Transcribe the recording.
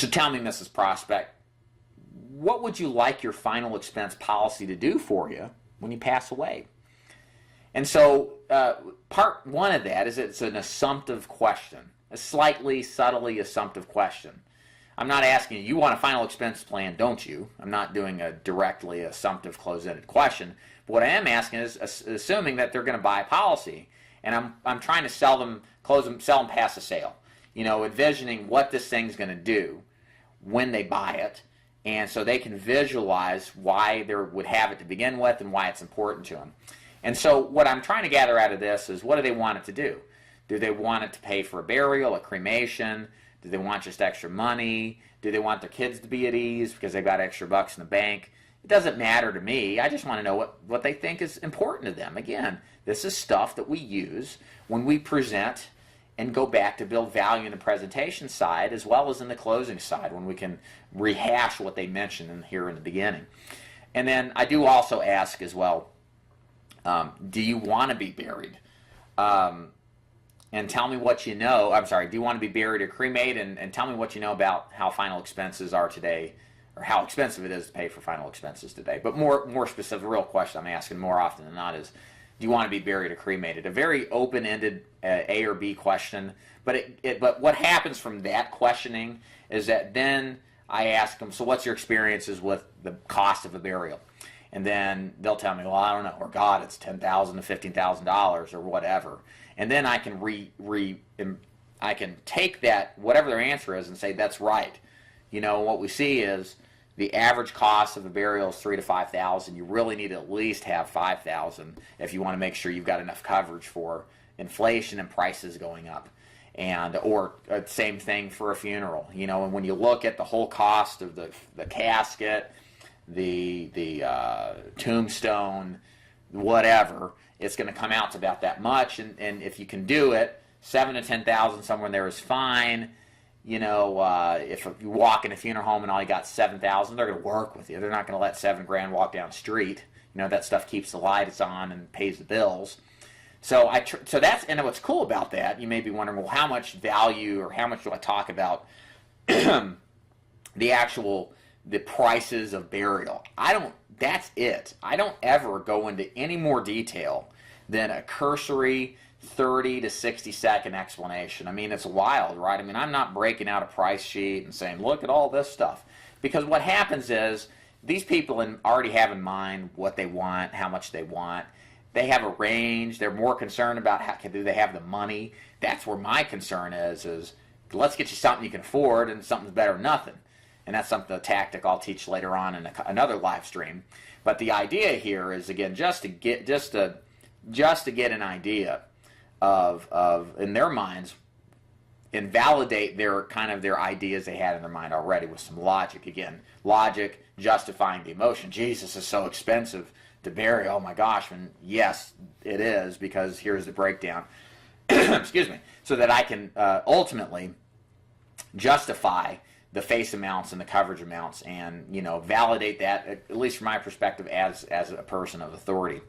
So tell me, Mrs. Prospect, what would you like your final expense policy to do for you when you pass away? And so part one of that is it's an assumptive question, a slightly, subtly assumptive question. I'm not asking you, you want a final expense plan, don't you? I'm not doing a directly assumptive close-ended question. But what I am asking is assuming that they're going to buy a policy, and I'm trying to sell them past the sale. You know, envisioning what this thing's going to do when they buy it, and so they can visualize why they would have it to begin with and why it's important to them. And so what I'm trying to gather out of this is, what do they want it to do? Do they want it to pay for a burial, a cremation? Do they want just extra money? Do they want their kids to be at ease because they've got extra bucks in the bank? It doesn't matter to me. I just want to know what they think is important to them. Again, this is stuff that we use when we present and go back to build value in the presentation side as well as in the closing side, when we can rehash what they mentioned here in the beginning. And then I do also ask as well, do you want to be buried? And tell me what you know. I'm sorry, do you want to be buried or cremated? And tell me what you know about how final expenses are today, or how expensive it is to pay for final expenses today. But more specific, the real question I'm asking more often than not is, do you want to be buried or cremated? A very open-ended A or B question. But but what happens from that questioning is that then I ask them, so what's your experiences with the cost of a burial? And then they'll tell me, well, I don't know, or God, it's $10,000 to $15,000 or whatever. And then I can I can take that, whatever their answer is, and say, that's right. You know, what we see is the average cost of a burial is $3,000 to $5,000. You really need to at least have $5,000 if you want to make sure you've got enough coverage for inflation and prices going up. And or same thing for a funeral. You know, and when you look at the whole cost of the casket, the tombstone, whatever, it's going to come out to about that much. And if you can do it, $7,000 to $10,000 somewhere in there is fine. You know, if you walk in a funeral home and all you got $7,000, they're going to work with you. They're not going to let $7,000 walk down the street. You know, that stuff keeps the lights on and pays the bills. So so that's, and what's cool about that, you may be wondering, well, how much value or how much do I talk about the prices of burial? That's it. I don't ever go into any more detail than a cursory 30 to 60-second explanation. I mean, it's wild, right? I mean, I'm not breaking out a price sheet and saying, look at all this stuff. Because what happens is, these people already have in mind what they want, how much they want. They have a range. They're more concerned about do they have the money. That's where my concern is let's get you something you can afford, and something's better than nothing. And that's a tactic I'll teach later on in another live stream. But the idea here is, again, just to get an idea of in their minds, and validate their ideas they had in their mind already with some logic. Again, logic justifying the emotion. Jesus is so expensive to bury. Oh my gosh! And yes, it is, because here's the breakdown. Excuse me. So that I can ultimately justify the face amounts and the coverage amounts, and validate that, at least from my perspective as a person of authority.